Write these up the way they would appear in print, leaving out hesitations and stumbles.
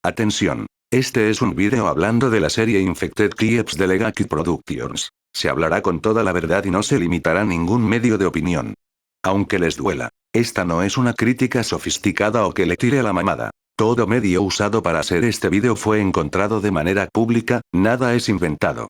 Atención. Este es un vídeo hablando de la serie Infected Clips de Legacy Productions. Se hablará con toda la verdad y no se limitará ningún medio de opinión. Aunque les duela, esta no es una crítica sofisticada o que le tire a la mamada. Todo medio usado para hacer este vídeo fue encontrado de manera pública, nada es inventado.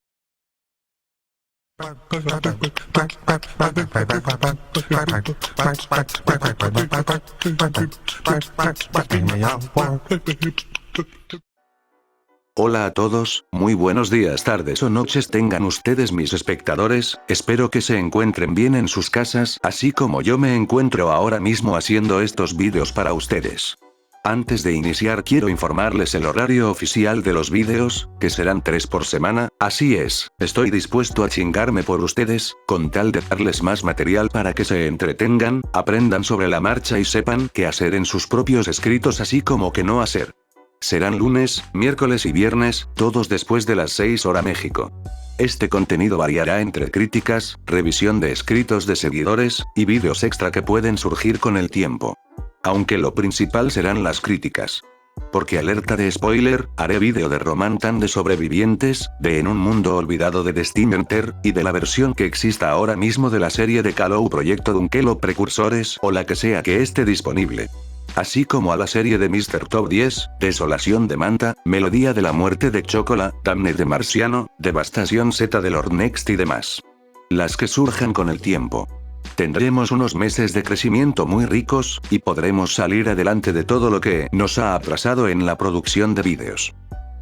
Hola a todos, muy buenos días, tardes o noches tengan ustedes mis espectadores, espero que se encuentren bien en sus casas, así como yo me encuentro ahora mismo haciendo estos vídeos para ustedes. Antes de iniciar quiero informarles el horario oficial de los vídeos, que serán 3 por semana, así es, estoy dispuesto a chingarme por ustedes, con tal de darles más material para que se entretengan, aprendan sobre la marcha y sepan qué hacer en sus propios escritos así como qué no hacer. Serán lunes, miércoles y viernes, todos después de las 6 horas México. Este contenido variará entre críticas, revisión de escritos de seguidores, y vídeos extra que pueden surgir con el tiempo. Aunque lo principal serán las críticas. Porque alerta de spoiler, haré vídeo de Romantan de Sobrevivientes, de En un mundo olvidado de Destiny Enter, y de la versión que exista ahora mismo de la serie de Calou Proyecto Dunkelo Precursores o la que sea que esté disponible. Así como a la serie de Mr. Top 10, Desolación de Manta, Melodía de la Muerte de Chocola, Damned de Marciano, Devastación Z de Lord Next y demás. Las que surjan con el tiempo. Tendremos unos meses de crecimiento muy ricos, y podremos salir adelante de todo lo que nos ha atrasado en la producción de vídeos.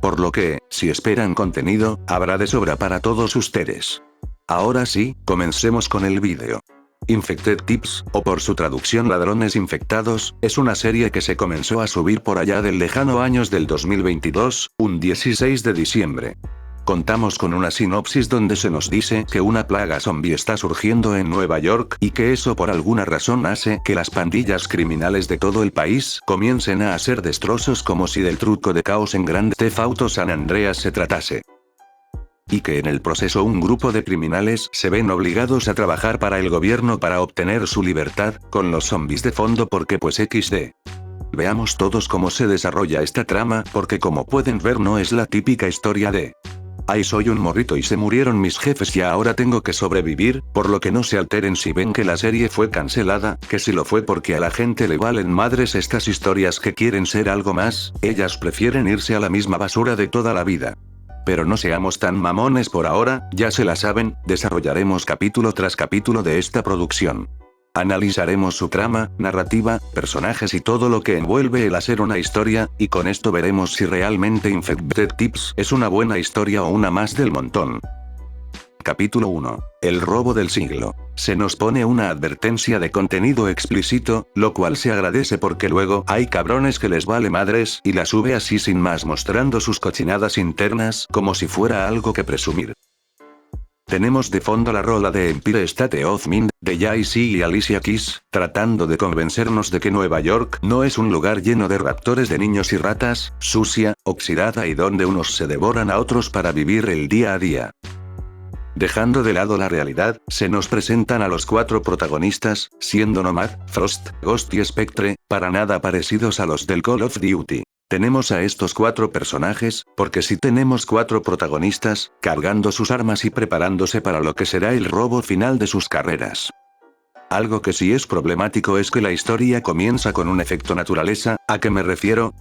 Por lo que, si esperan contenido, habrá de sobra para todos ustedes. Ahora sí, comencemos con el vídeo. Infected Tips, o por su traducción Ladrones Infectados, es una serie que se comenzó a subir por allá del lejano años del 2022, un 16 de diciembre. Contamos con una sinopsis donde se nos dice que una plaga zombie está surgiendo en Nueva York y que eso por alguna razón hace que las pandillas criminales de todo el país comiencen a hacer destrozos como si del truco de caos en Grand Theft Auto San Andreas se tratase. Y que en el proceso un grupo de criminales se ven obligados a trabajar para el gobierno para obtener su libertad, con los zombies de fondo porque pues XD. Veamos todos cómo se desarrolla esta trama, porque como pueden ver no es la típica historia de "ay, soy un morrito y se murieron mis jefes y ahora tengo que sobrevivir", por lo que no se alteren si ven que la serie fue cancelada, que si lo fue porque a la gente le valen madres estas historias que quieren ser algo más, ellas prefieren irse a la misma basura de toda la vida. Pero no seamos tan mamones por ahora, ya se la saben, desarrollaremos capítulo tras capítulo de esta producción. Analizaremos su trama, narrativa, personajes y todo lo que envuelve el hacer una historia, y con esto veremos si realmente Infected Tips es una buena historia o una más del montón. Capítulo 1. El robo del siglo. Se nos pone una advertencia de contenido explícito, lo cual se agradece porque luego hay cabrones que les vale madres y la sube así sin más mostrando sus cochinadas internas como si fuera algo que presumir. Tenemos de fondo la rola de Empire State of Mind, de Jay-Z y Alicia Keys, tratando de convencernos de que Nueva York no es un lugar lleno de raptores de niños y ratas, sucia, oxidada y donde unos se devoran a otros para vivir el día a día. Dejando de lado la realidad, se nos presentan a los 4 protagonistas, siendo Nomad, Frost, Ghost y Spectre, para nada parecidos a los del Call of Duty. Tenemos a estos 4 personajes, porque si tenemos 4 protagonistas, cargando sus armas y preparándose para lo que será el robo final de sus carreras. Algo que sí es problemático es que la historia comienza con un efecto naturaleza, ¿a qué me refiero?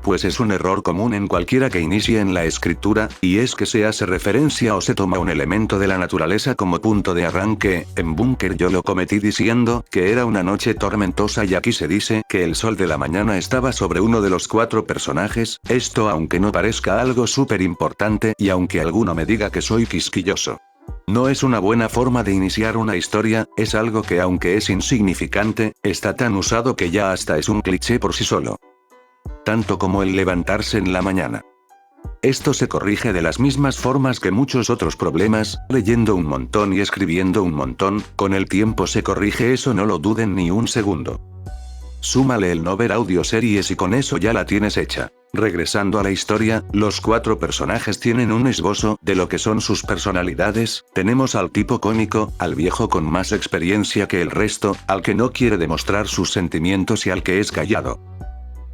Pues es un error común en cualquiera que inicie en la escritura, y es que se hace referencia o se toma un elemento de la naturaleza como punto de arranque. En Bunker yo lo cometí diciendo que era una noche tormentosa y aquí se dice que el sol de la mañana estaba sobre uno de los 4 personajes, esto aunque no parezca algo súper importante y aunque alguno me diga que soy quisquilloso. No es una buena forma de iniciar una historia, es algo que aunque es insignificante, está tan usado que ya hasta es un cliché por sí solo. Tanto como el levantarse en la mañana. Esto se corrige de las mismas formas que muchos otros problemas, leyendo un montón y escribiendo un montón, con el tiempo se corrige eso, no lo duden ni un segundo. Súmale el no ver audioseries y con eso ya la tienes hecha. Regresando a la historia, los 4 personajes tienen un esbozo de lo que son sus personalidades. Tenemos al tipo cómico, al viejo con más experiencia que el resto, al que no quiere demostrar sus sentimientos y al que es callado.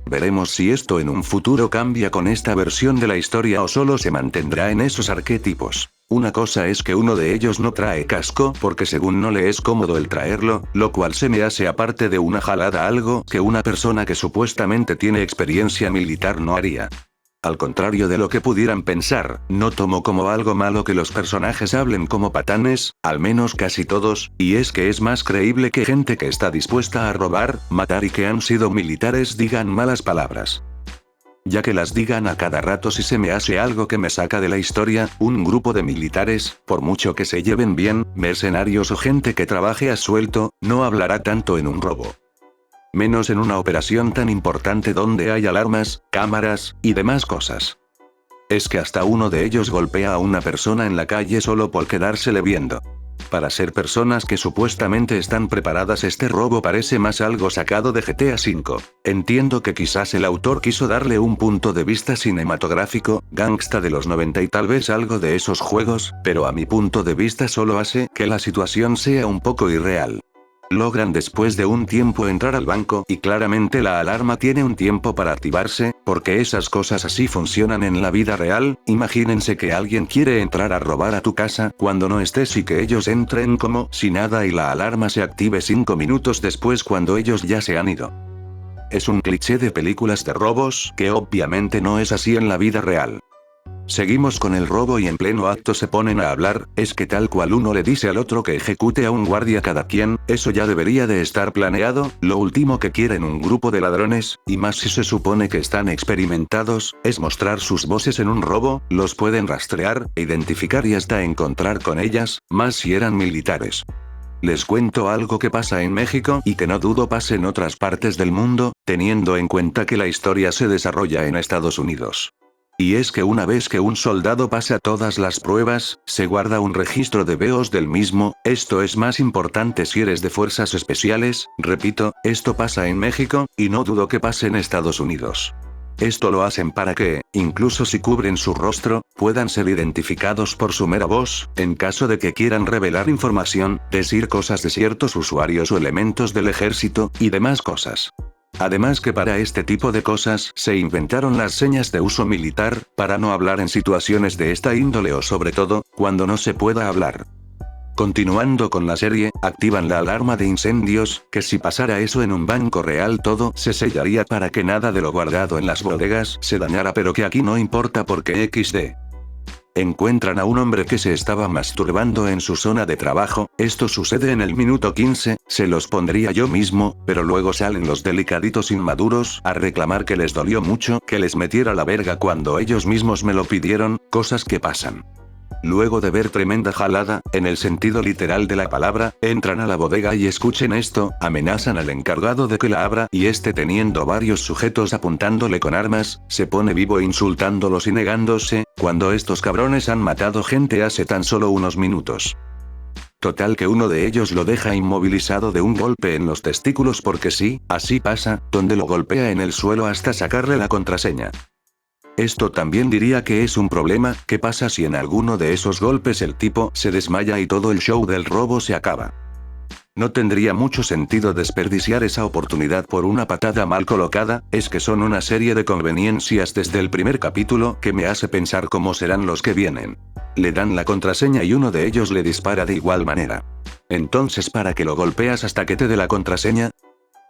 Veremos si esto en un futuro cambia con esta versión de la historia o solo se mantendrá en esos arquetipos. Una cosa es que uno de ellos no trae casco porque según no le es cómodo el traerlo, lo cual se me hace aparte de una jalada algo que una persona que supuestamente tiene experiencia militar no haría. Al contrario de lo que pudieran pensar, no tomo como algo malo que los personajes hablen como patanes, al menos casi todos, y es que es más creíble que gente que está dispuesta a robar, matar y que han sido militares digan malas palabras. Ya que las digan a cada rato si se me hace algo que me saca de la historia, un grupo de militares, por mucho que se lleven bien, mercenarios o gente que trabaje a sueldo, no hablará tanto en un robo. Menos en una operación tan importante donde hay alarmas, cámaras, y demás cosas. Es que hasta uno de ellos golpea a una persona en la calle solo por quedársele viendo. Para ser personas que supuestamente están preparadas, este robo parece más algo sacado de GTA V. Entiendo que quizás el autor quiso darle un punto de vista cinematográfico, gangsta de los 90 y tal vez algo de esos juegos, pero a mi punto de vista solo hace que la situación sea un poco irreal. Logran después de un tiempo entrar al banco y claramente la alarma tiene un tiempo para activarse, porque esas cosas así funcionan en la vida real. Imagínense que alguien quiere entrar a robar a tu casa cuando no estés y que ellos entren como si nada y la alarma se active 5 minutos después cuando ellos ya se han ido. Es un cliché de películas de robos que obviamente no es así en la vida real. Seguimos con el robo y en pleno acto se ponen a hablar, es que tal cual uno le dice al otro que ejecute a un guardia cada quien, eso ya debería de estar planeado. Lo último que quieren un grupo de ladrones, y más si se supone que están experimentados, es mostrar sus voces en un robo. Los pueden rastrear, identificar y hasta encontrar con ellas, más si eran militares. Les cuento algo que pasa en México y que no dudo pase en otras partes del mundo, teniendo en cuenta que la historia se desarrolla en Estados Unidos. Y es que una vez que un soldado pasa todas las pruebas, se guarda un registro de VOs del mismo. Esto es más importante si eres de fuerzas especiales. Repito, esto pasa en México, y no dudo que pase en Estados Unidos. Esto lo hacen para que, incluso si cubren su rostro, puedan ser identificados por su mera voz, en caso de que quieran revelar información, decir cosas de ciertos usuarios o elementos del ejército, y demás cosas. Además que para este tipo de cosas se inventaron las señas de uso militar, para no hablar en situaciones de esta índole o sobre todo, cuando no se pueda hablar. Continuando con la serie, activan la alarma de incendios, que si pasara eso en un banco real todo se sellaría para que nada de lo guardado en las bodegas se dañara, pero que aquí no importa porque XD. Encuentran a un hombre que se estaba masturbando en su zona de trabajo. Esto sucede en el minuto 15, se los pondría yo mismo, pero luego salen los delicaditos inmaduros a reclamar que les dolió mucho que les metiera la verga cuando ellos mismos me lo pidieron, cosas que pasan. Luego de ver tremenda jalada, en el sentido literal de la palabra, entran a la bodega y escuchen esto, amenazan al encargado de que la abra y este teniendo varios sujetos apuntándole con armas, se pone vivo insultándolos y negándose, cuando estos cabrones han matado gente hace tan solo unos minutos. Total que uno de ellos lo deja inmovilizado de un golpe en los testículos porque sí, así pasa, donde lo golpea en el suelo hasta sacarle la contraseña. Esto también diría que es un problema. ¿Qué pasa si en alguno de esos golpes el tipo se desmaya y todo el show del robo se acaba? No tendría mucho sentido desperdiciar esa oportunidad por una patada mal colocada. Es que son una serie de conveniencias desde el primer capítulo que me hace pensar cómo serán los que vienen. Le dan la contraseña y uno de ellos le dispara de igual manera. Entonces, ¿para qué lo golpeas hasta que te dé la contraseña?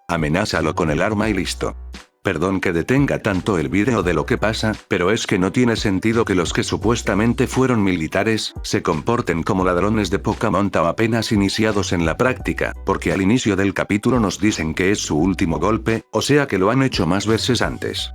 Amenázalo con el arma y listo. Perdón que detenga tanto el vídeo de lo que pasa, pero es que no tiene sentido que los que supuestamente fueron militares, se comporten como ladrones de poca monta o apenas iniciados en la práctica, porque al inicio del capítulo nos dicen que es su último golpe, o sea que lo han hecho más veces antes.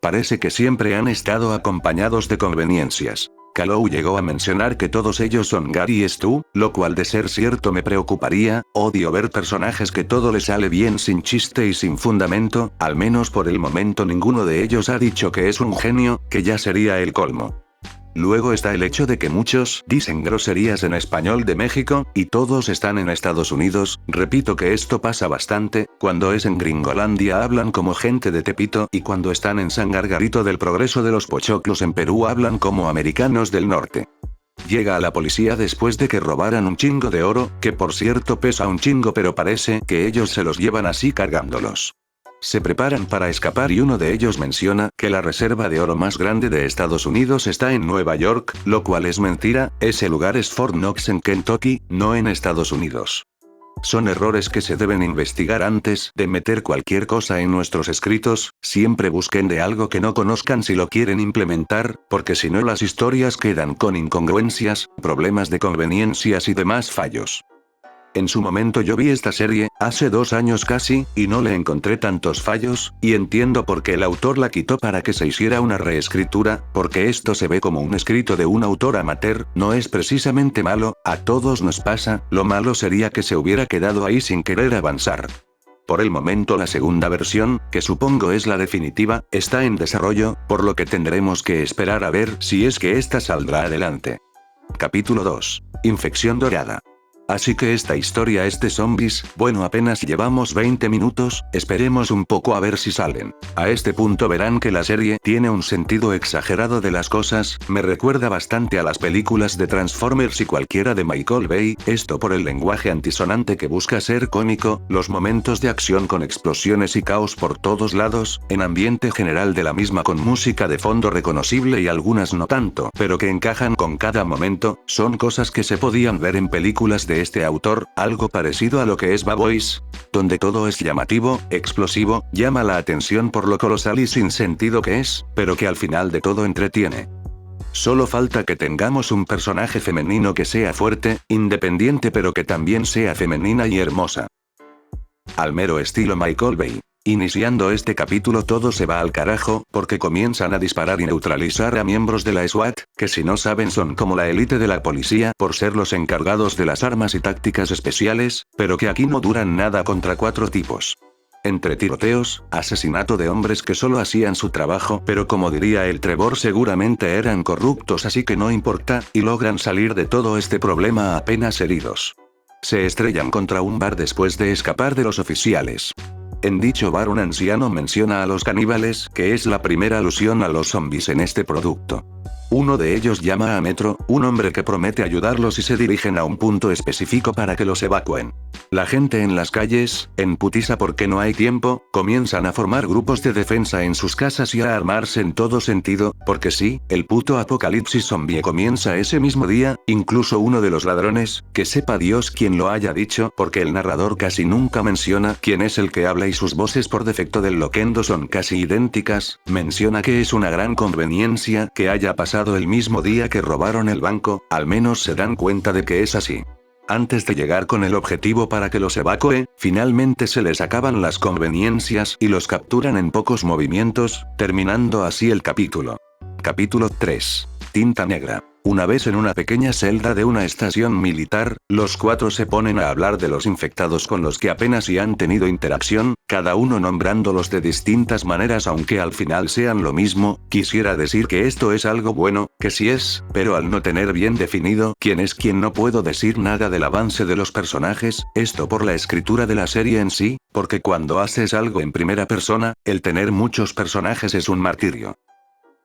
Parece que siempre han estado acompañados de conveniencias. Calou llegó a mencionar que todos ellos son Gary y Stu, lo cual de ser cierto me preocuparía. Odio ver personajes que todo les sale bien sin chiste y sin fundamento. Al menos por el momento ninguno de ellos ha dicho que es un genio, que ya sería el colmo. Luego está el hecho de que muchos dicen groserías en español de México, y todos están en Estados Unidos. Repito que esto pasa bastante, cuando es en Gringolandia hablan como gente de Tepito, y cuando están en San Gargarito del Progreso de los Pochoclos en Perú hablan como americanos del norte. Llega a la policía después de que robaran un chingo de oro, que por cierto pesa un chingo pero parece que ellos se los llevan así cargándolos. Se preparan para escapar y uno de ellos menciona que la reserva de oro más grande de Estados Unidos está en Nueva York, lo cual es mentira, ese lugar es Fort Knox en Kentucky, no en Estados Unidos. Son errores que se deben investigar antes de meter cualquier cosa en nuestros escritos, siempre busquen de algo que no conozcan si lo quieren implementar, porque si no las historias quedan con incongruencias, problemas de conveniencias y demás fallos. En su momento yo vi esta serie, hace 2 años casi, y no le encontré tantos fallos, y entiendo por qué el autor la quitó para que se hiciera una reescritura, porque esto se ve como un escrito de un autor amateur, no es precisamente malo, a todos nos pasa, lo malo sería que se hubiera quedado ahí sin querer avanzar. Por el momento la segunda versión, que supongo es la definitiva, está en desarrollo, por lo que tendremos que esperar a ver si es que esta saldrá adelante. Capítulo 2. Infección dorada. Así que esta historia es de zombies, bueno apenas llevamos 20 minutos, esperemos un poco a ver si salen. A este punto verán que la serie tiene un sentido exagerado de las cosas, me recuerda bastante a las películas de Transformers y cualquiera de Michael Bay, esto por el lenguaje antisonante que busca ser cómico, los momentos de acción con explosiones y caos por todos lados, en ambiente general de la misma con música de fondo reconocible y algunas no tanto, pero que encajan con cada momento, son cosas que se podían ver en películas de este autor, algo parecido a lo que es Bad Boys, donde todo es llamativo, explosivo, llama la atención por lo colosal y sin sentido que es, pero que al final de todo entretiene. Solo falta que tengamos un personaje femenino que sea fuerte, independiente pero que también sea femenina y hermosa. Al mero estilo Michael Bay. Iniciando este capítulo todo se va al carajo, porque comienzan a disparar y neutralizar a miembros de la SWAT, que si no saben son como la élite de la policía por ser los encargados de las armas y tácticas especiales, pero que aquí no duran nada contra 4 tipos. Entre tiroteos, asesinato de hombres que solo hacían su trabajo, pero como diría el Trevor seguramente eran corruptos así que no importa, y logran salir de todo este problema apenas heridos. Se estrellan contra un bar después de escapar de los oficiales. En dicho bar un anciano menciona a los caníbales, que es la primera alusión a los zombies en este producto. Uno de ellos llama a Metro, un hombre que promete ayudarlos y se dirigen a un punto específico para que los evacúen. La gente en las calles, en putiza porque no hay tiempo, comienzan a formar grupos de defensa en sus casas y a armarse en todo sentido, porque sí, el puto apocalipsis zombie comienza ese mismo día, incluso uno de los ladrones, que sepa Dios quién lo haya dicho, porque el narrador casi nunca menciona quién es el que habla y sus voces por defecto del loquendo son casi idénticas, menciona que es una gran conveniencia que haya pasado el mismo día que robaron el banco, al menos se dan cuenta de que es así. Antes de llegar con el objetivo para que los evacúe, finalmente se les acaban las conveniencias y los capturan en pocos movimientos, terminando así el capítulo. Capítulo 3. Tinta negra. Una vez en una pequeña celda de una estación militar, los 4 se ponen a hablar de los infectados con los que apenas si han tenido interacción, cada uno nombrándolos de distintas maneras aunque al final sean lo mismo. Quisiera decir que esto es algo bueno, que sí es, pero al no tener bien definido quién es quién no puedo decir nada del avance de los personajes, esto por la escritura de la serie en sí, porque cuando haces algo en primera persona, el tener muchos personajes es un martirio.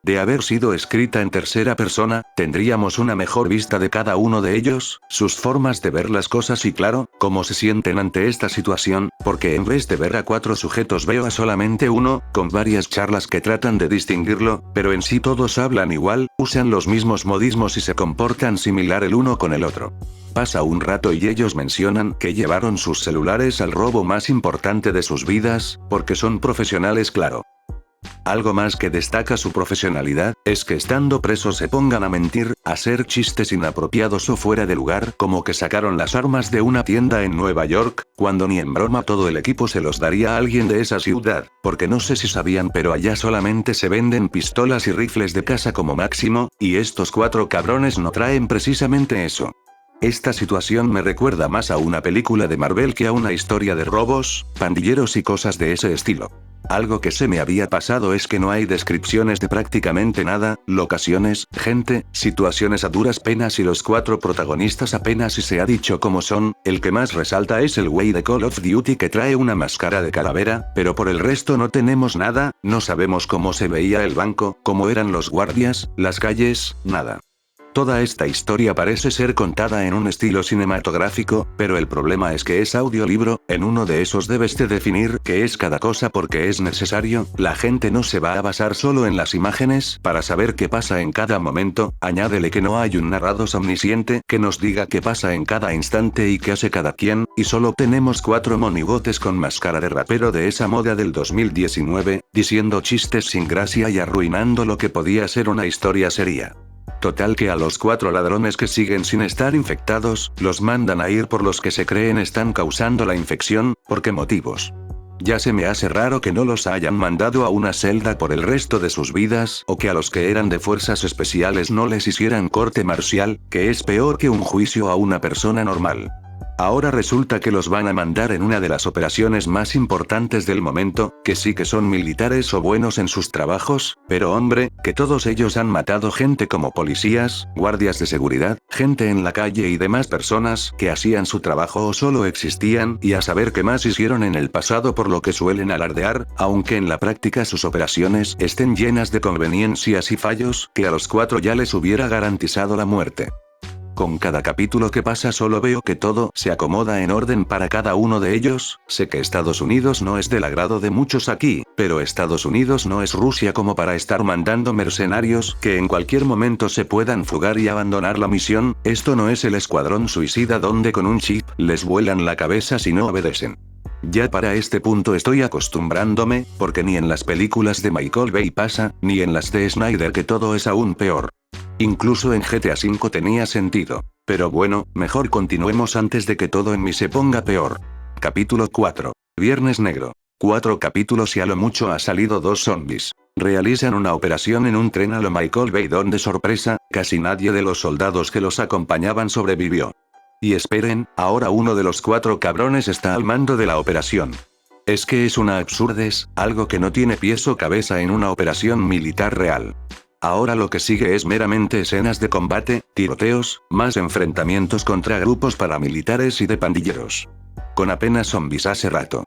De haber sido escrita en tercera persona, tendríamos una mejor vista de cada uno de ellos, sus formas de ver las cosas y claro, cómo se sienten ante esta situación, porque en vez de ver a 4 sujetos veo a solamente uno, con varias charlas que tratan de distinguirlo, pero en sí todos hablan igual, usan los mismos modismos y se comportan similar el uno con el otro. Pasa un rato y ellos mencionan que llevaron sus celulares al robo más importante de sus vidas, porque son profesionales claro. Algo más que destaca su profesionalidad, es que estando presos se pongan a mentir, a hacer chistes inapropiados o fuera de lugar, como que sacaron las armas de una tienda en Nueva York, cuando ni en broma todo el equipo se los daría a alguien de esa ciudad, porque no sé si sabían pero allá solamente se venden pistolas y rifles de caza como máximo, y estos 4 cabrones no traen precisamente eso. Esta situación me recuerda más a una película de Marvel que a una historia de robos, pandilleros y cosas de ese estilo. Algo que se me había pasado es que no hay descripciones de prácticamente nada, locaciones, gente, situaciones a duras penas y los 4 protagonistas apenas si se ha dicho cómo son, el que más resalta es el güey de Call of Duty que trae una máscara de calavera, pero por el resto no tenemos nada, no sabemos cómo se veía el banco, cómo eran los guardias, las calles, nada. Toda esta historia parece ser contada en un estilo cinematográfico, pero el problema es que es audiolibro, en uno de esos debes de definir qué es cada cosa porque es necesario, la gente no se va a basar solo en las imágenes para saber qué pasa en cada momento, añádele que no hay un narrador omnisciente que nos diga qué pasa en cada instante y qué hace cada quien, y solo tenemos 4 monigotes con máscara de rapero de esa moda del 2019, diciendo chistes sin gracia y arruinando lo que podía ser una historia seria. Total que a los 4 ladrones que siguen sin estar infectados, los mandan a ir por los que se creen están causando la infección, ¿por qué motivos? Ya se me hace raro que no los hayan mandado a una celda por el resto de sus vidas, o que a los que eran de fuerzas especiales no les hicieran corte marcial, que es peor que un juicio a una persona normal. Ahora resulta que los van a mandar en una de las operaciones más importantes del momento, que sí que son militares o buenos en sus trabajos, pero hombre, que todos ellos han matado gente como policías, guardias de seguridad, gente en la calle y demás personas que hacían su trabajo o solo existían, y a saber qué más hicieron en el pasado por lo que suelen alardear, aunque en la práctica sus operaciones estén llenas de conveniencias y fallos que a los 4 ya les hubiera garantizado la muerte. Con cada capítulo que pasa solo veo que todo se acomoda en orden para cada uno de ellos, sé que Estados Unidos no es del agrado de muchos aquí, pero Estados Unidos no es Rusia como para estar mandando mercenarios que en cualquier momento se puedan fugar y abandonar la misión, esto no es el escuadrón suicida donde con un chip les vuelan la cabeza si no obedecen. Ya para este punto estoy acostumbrándome, porque ni en las películas de Michael Bay pasa, ni en las de Snyder que todo es aún peor. Incluso en GTA V tenía sentido. Pero bueno, mejor continuemos antes de que todo en mí se ponga peor. Capítulo 4. Viernes Negro. 4 capítulos y a lo mucho ha salido 2 zombies. Realizan una operación en un tren a lo Michael Bay donde sorpresa, casi nadie de los soldados que los acompañaban sobrevivió. Y esperen, ahora uno de los 4 cabrones está al mando de la operación. Es que es una absurdez, algo que no tiene pies o cabeza en una operación militar real. Ahora lo que sigue es meramente escenas de combate, tiroteos, más enfrentamientos contra grupos paramilitares y de pandilleros. Con apenas zombies hace rato.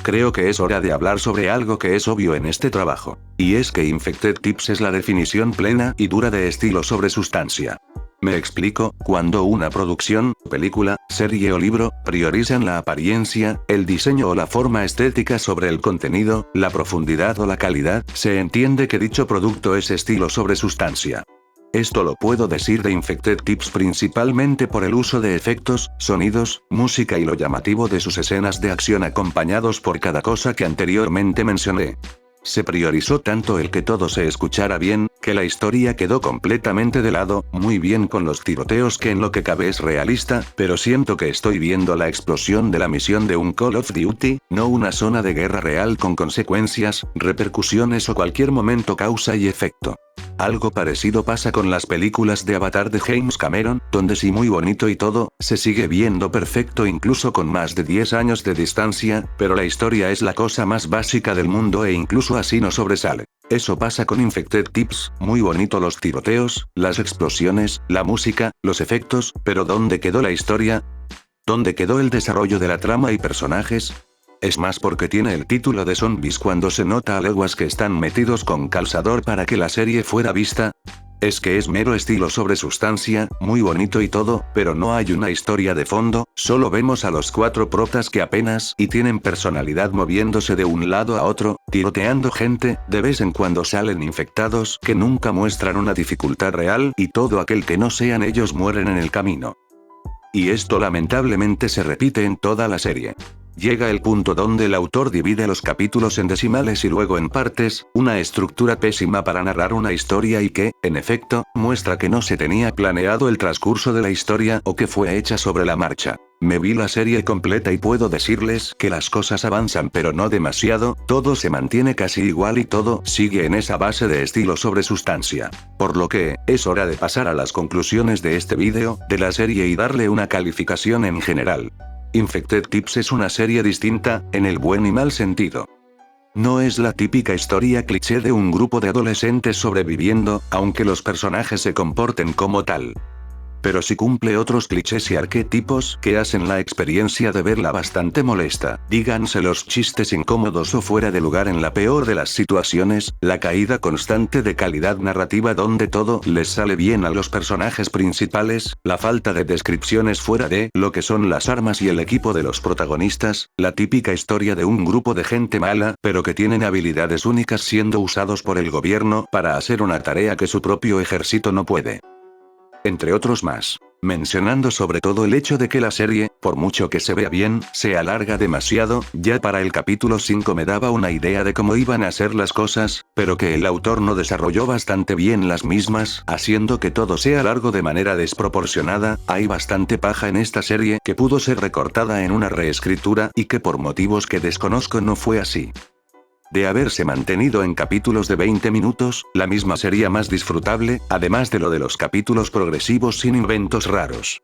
Creo que es hora de hablar sobre algo que es obvio en este trabajo. Y es que Infected Tips es la definición plena y dura de estilo sobre sustancia. Me explico, cuando una producción, película, serie o libro, priorizan la apariencia, el diseño o la forma estética sobre el contenido, la profundidad o la calidad, se entiende que dicho producto es estilo sobre sustancia. Esto lo puedo decir de Infected Tips principalmente por el uso de efectos, sonidos, música y lo llamativo de sus escenas de acción acompañados por cada cosa que anteriormente mencioné. Se priorizó tanto el que todo se escuchara bien, que la historia quedó completamente de lado, muy bien con los tiroteos que en lo que cabe es realista, pero siento que estoy viendo la explosión de la misión de un Call of Duty, no una zona de guerra real con consecuencias, repercusiones o cualquier momento causa y efecto. Algo parecido pasa con las películas de Avatar de James Cameron, donde sí muy bonito y todo, se sigue viendo perfecto incluso con más de 10 años de distancia, pero la historia es la cosa más básica del mundo e incluso así no sobresale. Eso pasa con Infected Tips, muy bonito los tiroteos, las explosiones, la música, los efectos, pero ¿dónde quedó la historia? ¿Dónde quedó el desarrollo de la trama y personajes? Es más porque tiene el título de zombies cuando se nota a leguas que están metidos con calzador para que la serie fuera vista. Es que es mero estilo sobre sustancia, muy bonito y todo, pero no hay una historia de fondo, solo vemos a los 4 protas que apenas y tienen personalidad moviéndose de un lado a otro, tiroteando gente, de vez en cuando salen infectados que nunca muestran una dificultad real y todo aquel que no sean ellos mueren en el camino. Y esto lamentablemente se repite en toda la serie. Llega el punto donde el autor divide los capítulos en decimales y luego en partes, una estructura pésima para narrar una historia y que, en efecto, muestra que no se tenía planeado el transcurso de la historia o que fue hecha sobre la marcha. Me vi la serie completa y puedo decirles que las cosas avanzan pero no demasiado, todo se mantiene casi igual y todo sigue en esa base de estilo sobre sustancia. Por lo que, es hora de pasar a las conclusiones de este vídeo, de la serie y darle una calificación en general. Infected Tips es una serie distinta, en el buen y mal sentido. No es la típica historia cliché de un grupo de adolescentes sobreviviendo, aunque los personajes se comporten como tal. pero sí cumple otros clichés y arquetipos que hacen la experiencia de verla bastante molesta. Díganse los chistes incómodos o fuera de lugar en la peor de las situaciones, la caída constante de calidad narrativa donde todo les sale bien a los personajes principales, la falta de descripciones fuera de lo que son las armas y el equipo de los protagonistas, la típica historia de un grupo de gente mala, pero que tienen habilidades únicas siendo usados por el gobierno para hacer una tarea que su propio ejército no puede. Entre otros más. Mencionando sobre todo el hecho de que la serie, por mucho que se vea bien, se alarga demasiado, ya para el capítulo 5 me daba una idea de cómo iban a ser las cosas, pero que el autor no desarrolló bastante bien las mismas, haciendo que todo sea largo de manera desproporcionada. Hay bastante paja en esta serie que pudo ser recortada en una reescritura y que por motivos que desconozco no fue así. De haberse mantenido en capítulos de 20 minutos, la misma sería más disfrutable, además de lo de los capítulos progresivos sin inventos raros.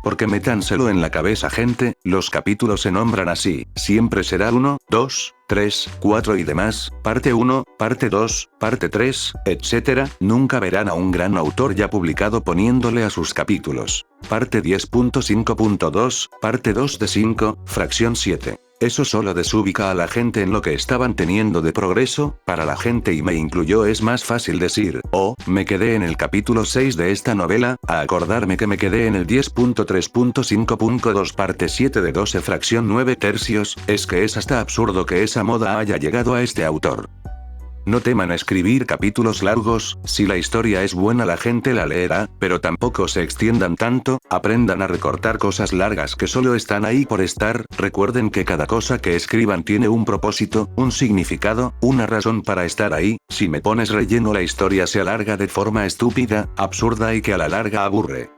Porque métanselo en la cabeza gente, los capítulos se nombran así, siempre será 1, 2, 3, 4 y demás, parte 1, parte 2, parte 3, etc. Nunca verán a un gran autor ya publicado poniéndole a sus capítulos. Parte 10.5.2, parte 2 de 5, fracción 7. Eso solo desubica a la gente en lo que estaban teniendo de progreso, para la gente y me incluyó es más fácil decir, oh, me quedé en el capítulo 6 de esta novela, a acordarme que me quedé en el 10.3.5.2 parte 7 de 12 fracción 9 tercios, es que es hasta absurdo que esa moda haya llegado a este autor. No teman escribir capítulos largos, si la historia es buena la gente la leerá, pero tampoco se extiendan tanto, aprendan a recortar cosas largas que solo están ahí por estar, recuerden que cada cosa que escriban tiene un propósito, un significado, una razón para estar ahí, si me pones relleno la historia se alarga de forma estúpida, absurda y que a la larga aburre.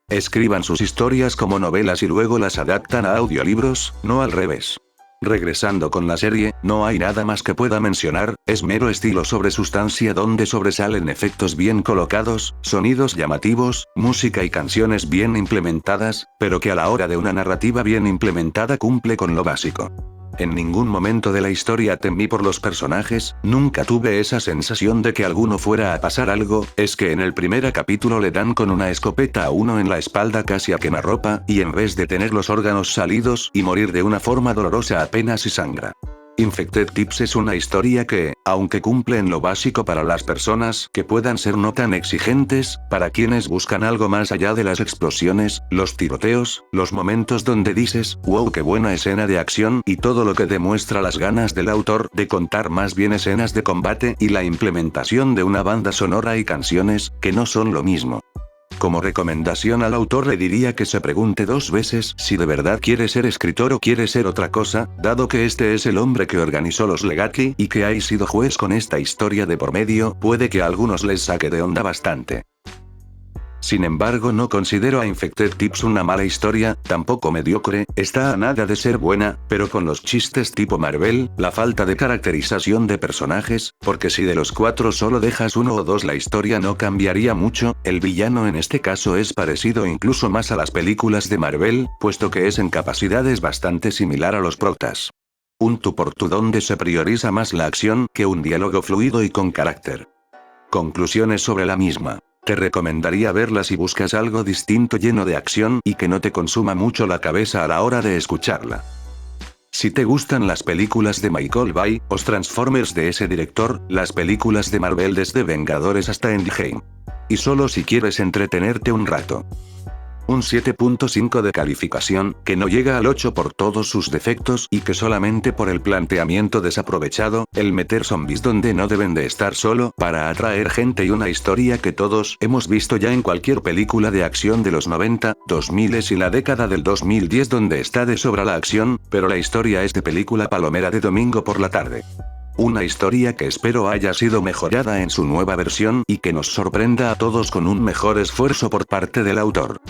Escriban sus historias como novelas y luego las adaptan a audiolibros, no al revés. Regresando con la serie, no hay nada más que pueda mencionar, es mero estilo sobre sustancia donde sobresalen efectos bien colocados, sonidos llamativos, música y canciones bien implementadas, pero que a la hora de una narrativa bien implementada cumple con lo básico. En ningún momento de la historia temí por los personajes, nunca tuve esa sensación de que alguno fuera a pasar algo, es que en el primer capítulo le dan con una escopeta a uno en la espalda casi a quemarropa, y en vez de tener los órganos salidos y morir de una forma dolorosa apenas y sangra. Infected Tips es una historia que, aunque cumple en lo básico para las personas que puedan ser no tan exigentes, para quienes buscan algo más allá de las explosiones, los tiroteos, los momentos donde dices, wow qué buena escena de acción y todo lo que demuestra las ganas del autor de contar más bien escenas de combate y la implementación de una banda sonora y canciones, que no son lo mismo. Como recomendación al autor le diría que se pregunte 2 veces si de verdad quiere ser escritor o quiere ser otra cosa, dado que este es el hombre que organizó los Legacy y que ha sido juez con esta historia de por medio, puede que a algunos les saque de onda bastante. Sin embargo no considero a Infected Tips una mala historia, tampoco mediocre, está a nada de ser buena, pero con los chistes tipo Marvel, la falta de caracterización de personajes, porque si de los 4 solo dejas 1 o 2 la historia no cambiaría mucho, el villano en este caso es parecido incluso más a las películas de Marvel, puesto que es en capacidades bastante similar a los protas. Un tú por tú donde se prioriza más la acción que un diálogo fluido y con carácter. Conclusiones sobre la misma. Te recomendaría verla si buscas algo distinto lleno de acción y que no te consuma mucho la cabeza a la hora de escucharla. Si te gustan las películas de Michael Bay, o Transformers de ese director, las películas de Marvel desde Vengadores hasta Endgame. Y solo si quieres entretenerte un rato. Un 7.5 de calificación, que no llega al 8 por todos sus defectos y que solamente por el planteamiento desaprovechado, el meter zombies donde no deben de estar solo para atraer gente y una historia que todos hemos visto ya en cualquier película de acción de los 90, 2000 y la década del 2010 donde está de sobra la acción, pero la historia es de película palomera de domingo por la tarde. Una historia que espero haya sido mejorada en su nueva versión y que nos sorprenda a todos con un mejor esfuerzo por parte del autor.